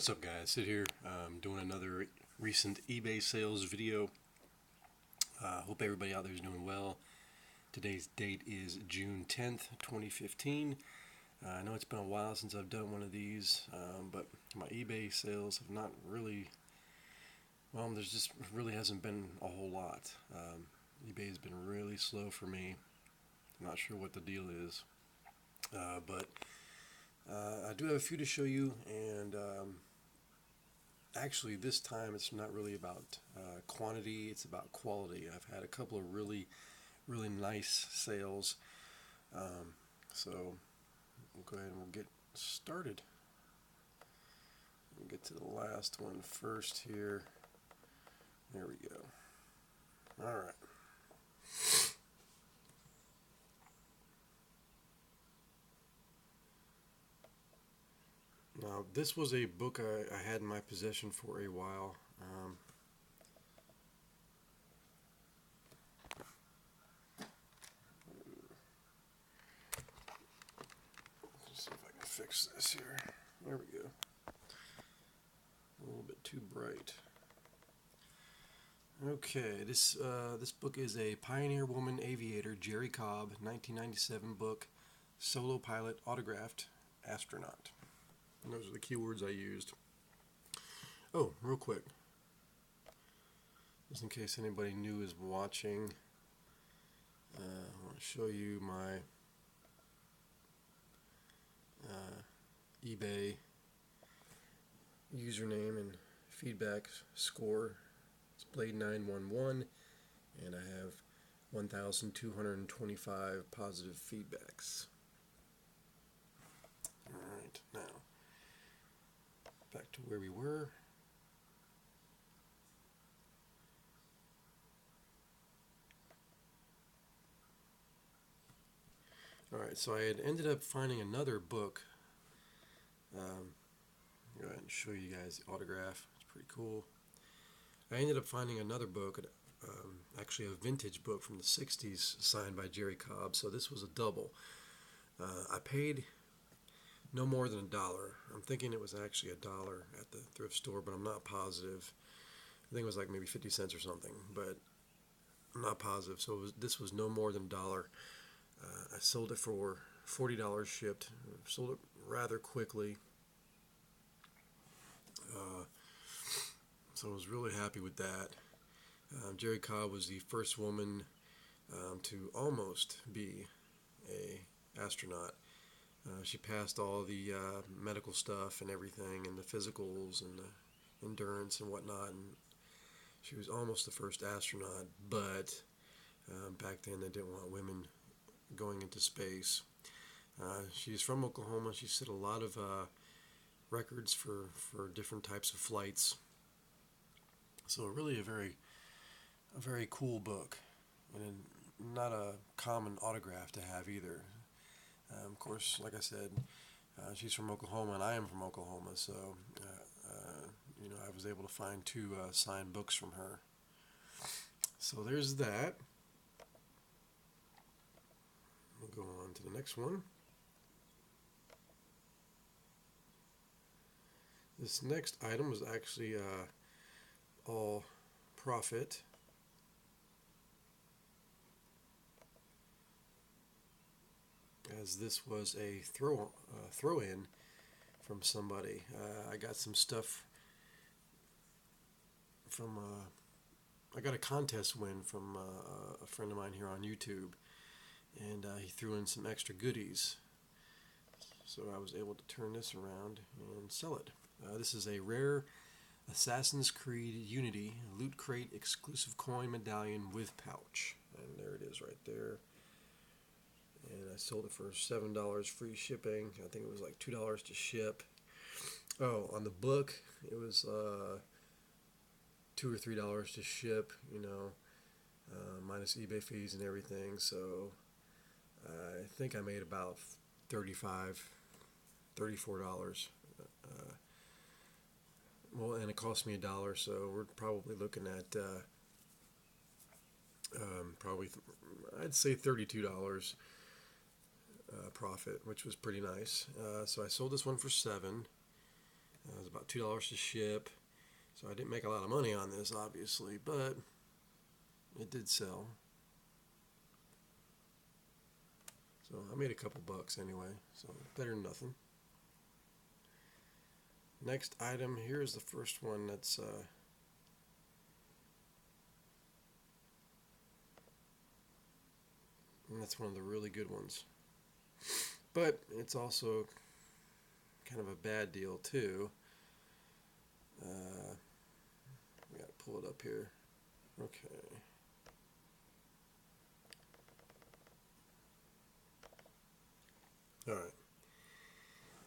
What's up, guys? Sid here, doing another recent eBay sales video. Hope everybody out there is doing well. Today's date is June 10th, 2015. I know it's been a while since I've done one of these, but my eBay sales have not really, there's just really hasn't been a whole lot. eBay has been really slow for me. I'm not sure what the deal is, but I do have a few to show you, and actually this time it's not really about quantity, it's about quality. I've had a couple of really nice sales, so we'll go ahead and we'll get started. We'll get to the last one first here. There we go. Alright. Now, this was a book I had in my possession for a while. Let's see if I can fix this here. There we go. A little bit too bright. Okay, this book is a Pioneer Woman Aviator, Jerry Cobb, 1997 book, Solo Pilot, Autographed, Astronaut. And those are the keywords I used. Oh, real quick, just in case anybody new is watching, I want to show you my eBay username and feedback score. It's Blade911, and I have 1,225 positive feedbacks. Alright, now back to where we were. Alright, so I had ended up finding another book. Go ahead and show you guys the autograph. It's pretty cool. I ended up finding another book, actually a vintage book from the 60s signed by Jerry Cobb, so this was a double. I paid no more than $1. I'm thinking it was actually $1 at the thrift store, but I'm not positive. I think it was like maybe 50 cents or something, but I'm not positive. So this was no more than $1. I sold it for $40 shipped. Sold it rather quickly. So I was really happy with that. Jerry Cobb was the first woman to almost be a astronaut. She passed all the medical stuff and everything, and the physicals and the endurance and whatnot, and she was almost the first astronaut, but back then they didn't want women going into space. She's from Oklahoma. She set a lot of records for different types of flights. So really a very cool book, and not a common autograph to have either. Of course, like I said, she's from Oklahoma, and I am from Oklahoma, so I was able to find two signed books from her. So there's that. We'll go on to the next one. This next item was actually all profit. As this was a throw-in from somebody. I got some stuff from I got a contest win from a friend of mine here on YouTube, and he threw in some extra goodies, so I was able to turn this around and sell it. This is a rare Assassin's Creed Unity Loot Crate exclusive coin medallion with pouch, and there it is right there. And I sold it for $7 free shipping. I think it was like $2 to ship. Oh, on the book it was $2 or $3 to ship, minus eBay fees and everything. So I think I made about $34. Well, and it cost me $1, so we're probably looking at I'd say $32 profit, which was pretty nice. So I sold this one for $7, It was about $2 to ship. So I didn't make a lot of money on this, obviously, but it did sell. So I made a couple bucks anyway, so better than nothing. Next item, here's the first one that's and that's one of the really good ones. But it's also kind of a bad deal too. We gotta pull it up here. Okay. Alright.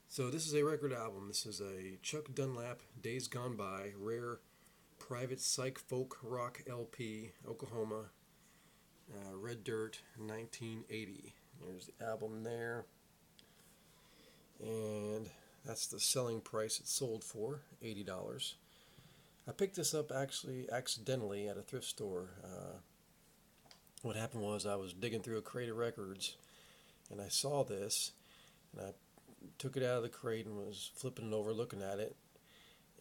So this is a record album. This is a Chuck Dunlap Days Gone By Rare Private Psych Folk Rock LP, Oklahoma, Red Dirt, 1980. There's the album there. And that's the selling price it sold for, $80. I picked this up actually accidentally at a thrift store. What happened was I was digging through a crate of records and I saw this and I took it out of the crate and was flipping it over looking at it,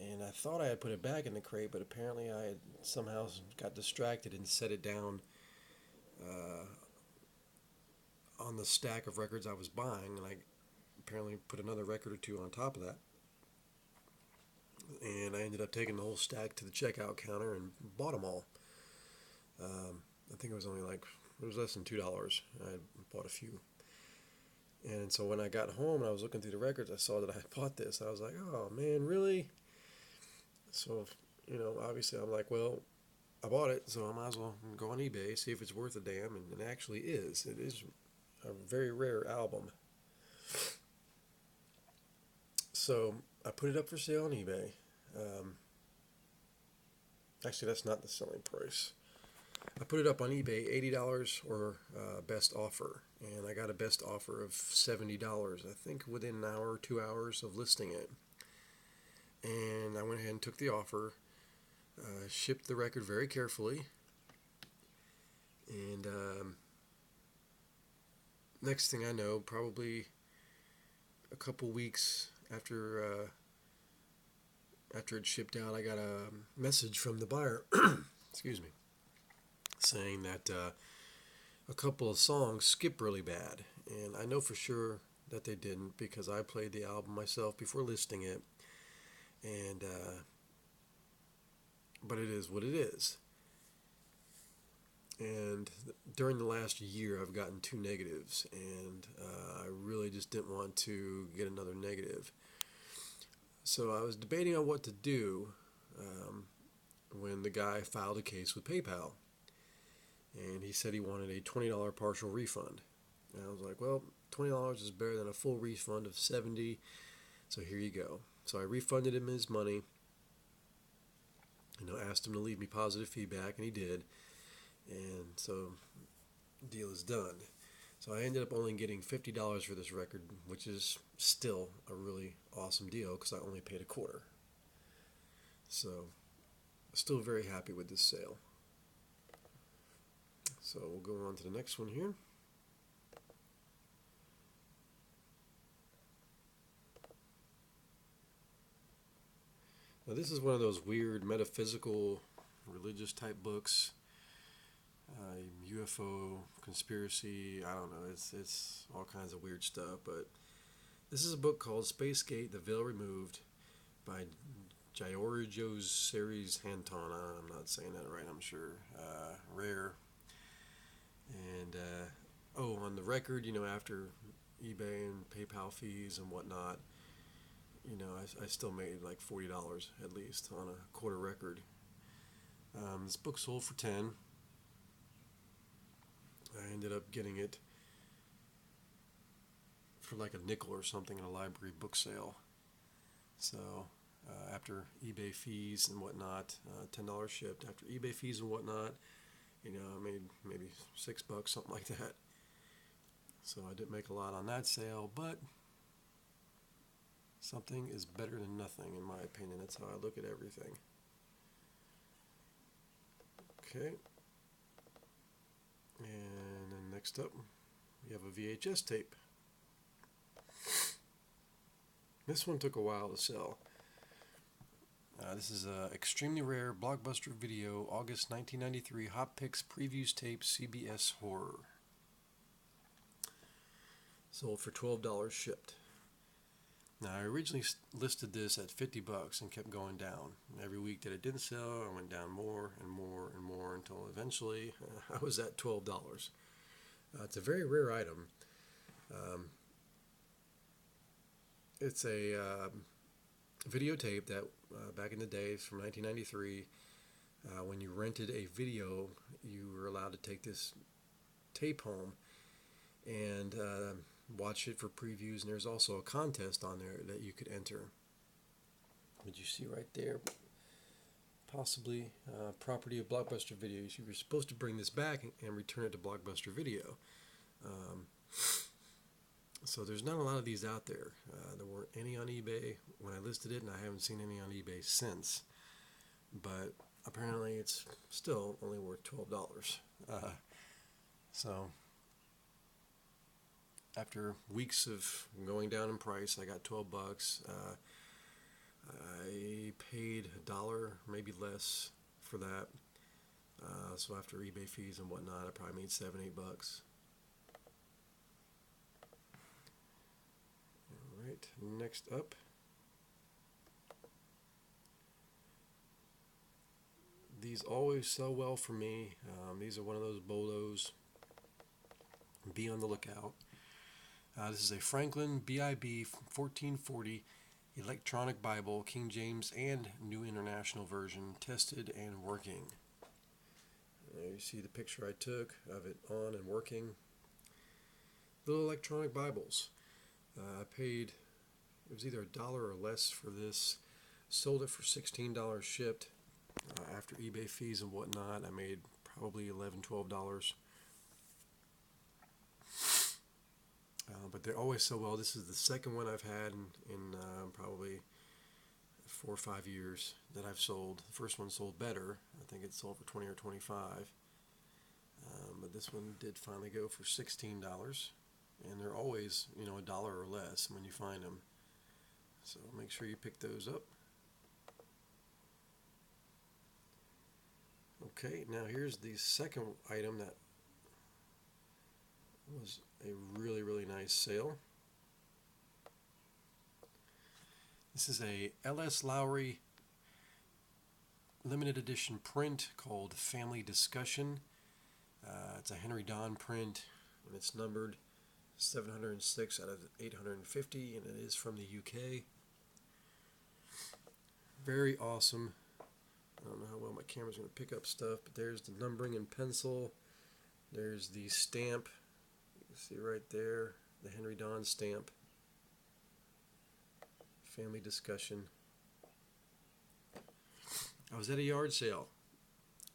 and I thought I had put it back in the crate, but apparently I had somehow got distracted and set it down on the stack of records I was buying, and I apparently put another record or two on top of that, and I ended up taking the whole stack to the checkout counter and bought them all. I think it was only it was less than $2. I bought a few. And so when I got home and I was looking through the records, I saw that I had bought this. I was like, oh man, really? So, obviously I'm like, well, I bought it, so I might as well go on eBay, see if it's worth a damn. And it actually is. It is a very rare album. So I put it up for sale on eBay. Actually, that's not the selling price. I put it up on eBay, $80 or best offer, and I got a best offer of $70, I think within an hour or 2 hours of listing it. And I went ahead and took the offer, shipped the record very carefully, and next thing I know, probably a couple weeks after it shipped out, I got a message from the buyer, excuse me, saying that a couple of songs skip really bad, and I know for sure that they didn't because I played the album myself before listing it, and but it is what it is. And during the last year, I've gotten 2 negatives, and I really just didn't want to get another negative. So I was debating on what to do when the guy filed a case with PayPal. And he said he wanted a $20 partial refund. And I was like, well, $20 is better than a full refund of $70, so here you go. So I refunded him his money, asked him to leave me positive feedback, and he did. And so the deal is done. So I ended up only getting $50 for this record, which is still a really awesome deal because I only paid a quarter. So still very happy with this sale. So we'll go on to the next one here. Now this is one of those weird metaphysical, religious type books. UFO, conspiracy, I don't know, it's all kinds of weird stuff, but this is a book called Spacegate, The Veil Removed by Giorgio Series Hanton. I'm not saying that right, I'm sure. Rare. And, on the record, after eBay and PayPal fees and whatnot, I still made like $40 at least on a quarter record. This book sold for $10. I ended up getting it for like a nickel or something in a library book sale. So after eBay fees and whatnot, $10 shipped. After eBay fees and whatnot, I made maybe $6, something like that. So I didn't make a lot on that sale, but something is better than nothing in my opinion. That's how I look at everything. Okay. And then next up, we have a VHS tape. This one took a while to sell. This is a extremely rare Blockbuster Video, August 1993, Hot Picks Previews Tape, CBS Horror. Sold for $12 shipped. Now, I originally listed this at $50 and kept going down. Every week that it didn't sell, I went down more and more and more until eventually I was at $12. It's a very rare item. It's a videotape that back in the days from 1993, when you rented a video, you were allowed to take this tape home and watch it for previews, and there's also a contest on there that you could enter. Did you see right there? Possibly property of Blockbuster Videos. You were supposed to bring this back and return it to Blockbuster Video. So there's not a lot of these out there. There weren't any on eBay when I listed it, and I haven't seen any on eBay since. But apparently it's still only worth $12. So after weeks of going down in price, I got $12. I paid $1, maybe less, for that. So after eBay fees and whatnot, I probably made $7, $8. All right, next up. These always sell well for me. These are one of those bolos. Be on the lookout. This is a Franklin BIB 1440 Electronic Bible, King James and New International Version, tested and working. There you see the picture I took of it on and working. Little electronic Bibles. I paid, it was either $1 or less for this. Sold it for $16 shipped. After eBay fees and whatnot, I made probably $11, $12. But they always sell well. This is the second one I've had in probably 4 or 5 years that I've sold. The first one sold better. I think it sold for $20 or $25. But this one did finally go for $16. And they're always, $1 or less when you find them. So make sure you pick those up. Okay, now here's the second item that was a really, really nice sale. This is a L.S. Lowry limited edition print called Family Discussion. It's a Henry Don print, and it's numbered 706 out of 850, and it is from the UK. Very awesome. I don't know how well my camera's going to pick up stuff, but there's the numbering in pencil. There's the stamp. You can see right there, the Henry Don stamp. Family Discussion. I was at a yard sale,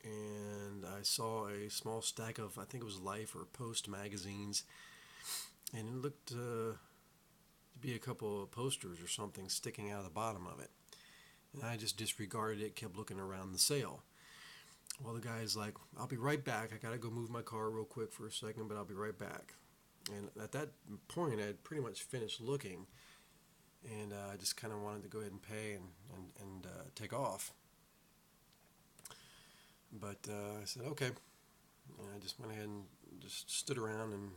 and I saw a small stack of, I think it was Life or Post magazines, and it looked to be a couple of posters or something sticking out of the bottom of it. And I just disregarded it, kept looking around the sale. Well, the guy's like, I'll be right back. I got to go move my car real quick for a second, but I'll be right back. And at that point, I had pretty much finished looking, and I just kind of wanted to go ahead and pay and take off. But I said, okay. And I just went ahead and just stood around and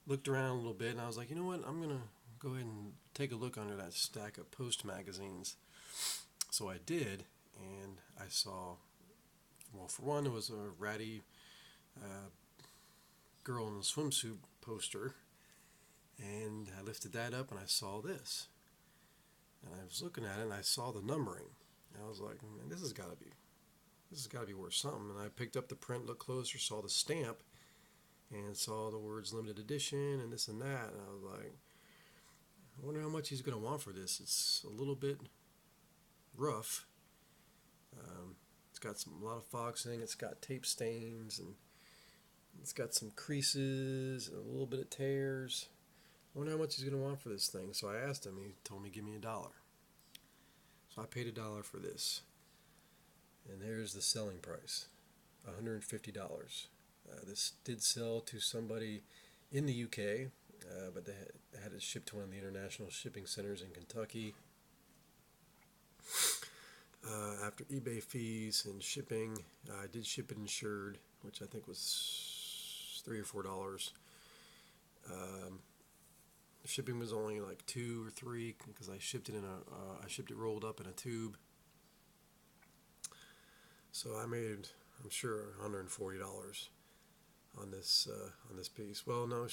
looked around a little bit, and I was like, you know what, I'm going to go ahead and take a look under that stack of Post magazines. So I did, and I saw, well, for one, it was a ratty girl in a swimsuit poster, and I lifted that up, and I saw this. And I was looking at it, and I saw the numbering. And I was like, man, this has got to be worth something. And I picked up the print, looked closer, saw the stamp, and saw the words limited edition and this and that. And I was like, I wonder how much he's going to want for this. It's a little bit rough. It's got a lot of foxing. It's got tape stains, and it's got some creases and a little bit of tears. I wonder how much he's going to want for this thing. So I asked him. He told me, give me $1. So I paid $1 for this. And there's the selling price, $150. This did sell to somebody in the UK, but they had it shipped to one of the international shipping centers in Kentucky. After eBay fees and shipping, I did ship it insured, which I think was $3 or $4. Shipping was only like $2 or $3 because I shipped it I shipped it rolled up in a tube. So I made, I'm sure, $140 on this piece. Well, no,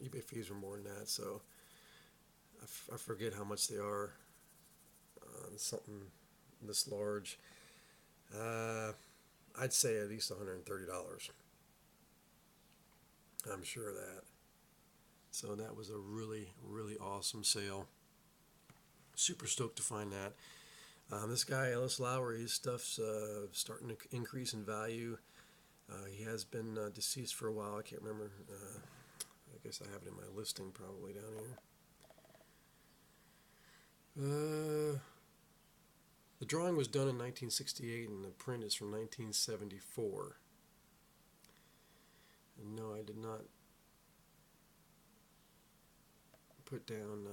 eBay fees were more than that, so I forget how much they are on something this large. I'd say at least $130. I'm sure of that. So that was a really, really awesome sale. Super stoked to find that. This guy, Ellis Lowry, his stuff's starting to increase in value. He has been deceased for a while. I can't remember. I guess I have it in my listing probably down here. The drawing was done in 1968 and the print is from 1974. And no, I did not put down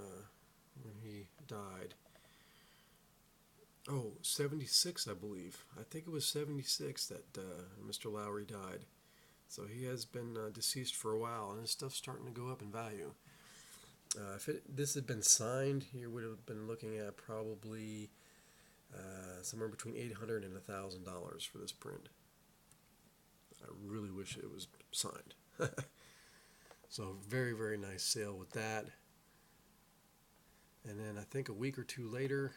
when he died. Oh, 76, I believe. I think it was 76 that Mr. Lowry died. So he has been deceased for a while, and his stuff's starting to go up in value. If this had been signed, you would have been looking at probably somewhere between $800 and $1,000 for this print. I really wish it was signed. So very, very nice sale with that. And then I think a week or two later,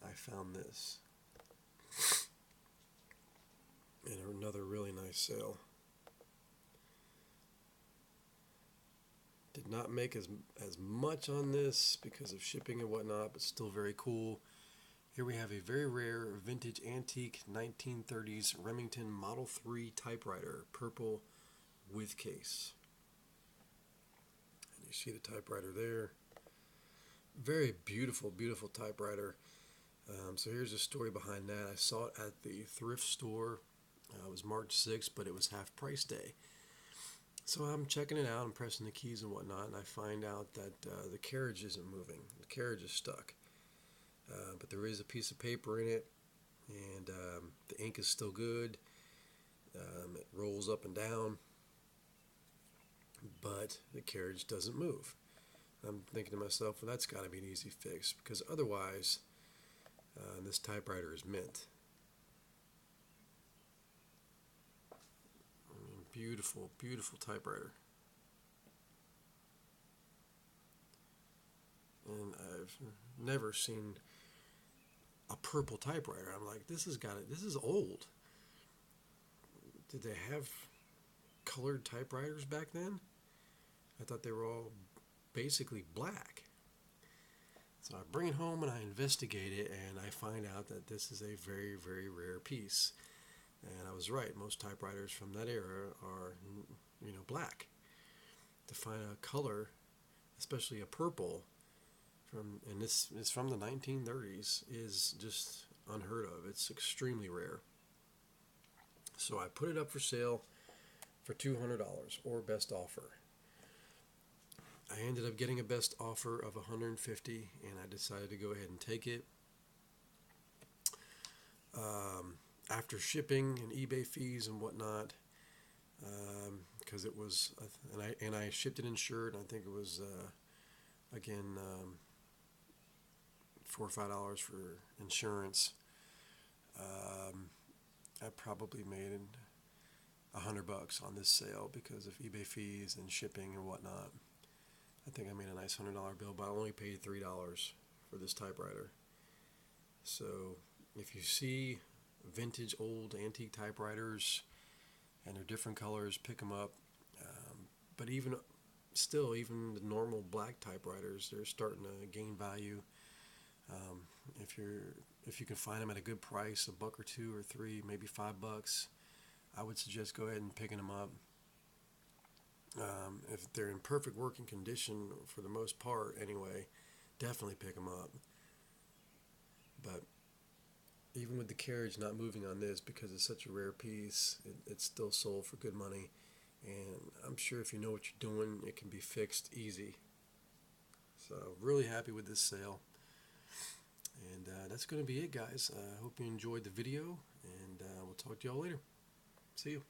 I found this. And another really nice sale. Did not make as much on this because of shipping and whatnot, but still very cool. Here we have a very rare vintage antique 1930s Remington Model 3 typewriter, purple with case. And you see the typewriter there. Very beautiful, beautiful typewriter. So here's the story behind that. I saw it at the thrift store. It was March 6th, but it was half price day. So I'm checking it out, I'm pressing the keys and whatnot, and I find out that the carriage isn't moving. The carriage is stuck. But there is a piece of paper in it, and the ink is still good. It rolls up and down, but the carriage doesn't move. I'm thinking to myself, well, that's got to be an easy fix, because otherwise this typewriter is mint. I mean, beautiful, beautiful typewriter. And I've never seen a purple typewriter. I'm like, this is old. Did they have colored typewriters back then? I thought they were all basically black. So I bring it home and I investigate it, and I find out that this is a very, very rare piece. And I was right. Most typewriters from that era are, black. To find a color, especially a purple, and this is from the 1930s, is just unheard of. It's extremely rare. So I put it up for sale for $200 or best offer. I ended up getting a best offer of $150, and I decided to go ahead and take it. After shipping and eBay fees and whatnot, because it was, and I shipped it insured. And I think it was again $4 or $5 for insurance. I probably made $100 on this sale because of eBay fees and shipping and whatnot. I think I made a nice $100 bill, but I only paid $3 for this typewriter. So if you see vintage old antique typewriters and they're different colors, pick them up. But even the normal black typewriters, they're starting to gain value. If you can find them at a good price, $1 or $2 or $3, maybe $5, I would suggest go ahead and picking them up. If they're in perfect working condition, for the most part anyway, definitely pick them up. But even with the carriage not moving on this, because it's such a rare piece, it's still sold for good money. And I'm sure if you know what you're doing, it can be fixed easy. So really happy with this sale. And that's that's going to be it, guys. I hope you enjoyed the video, and we'll talk to y'all later. See you.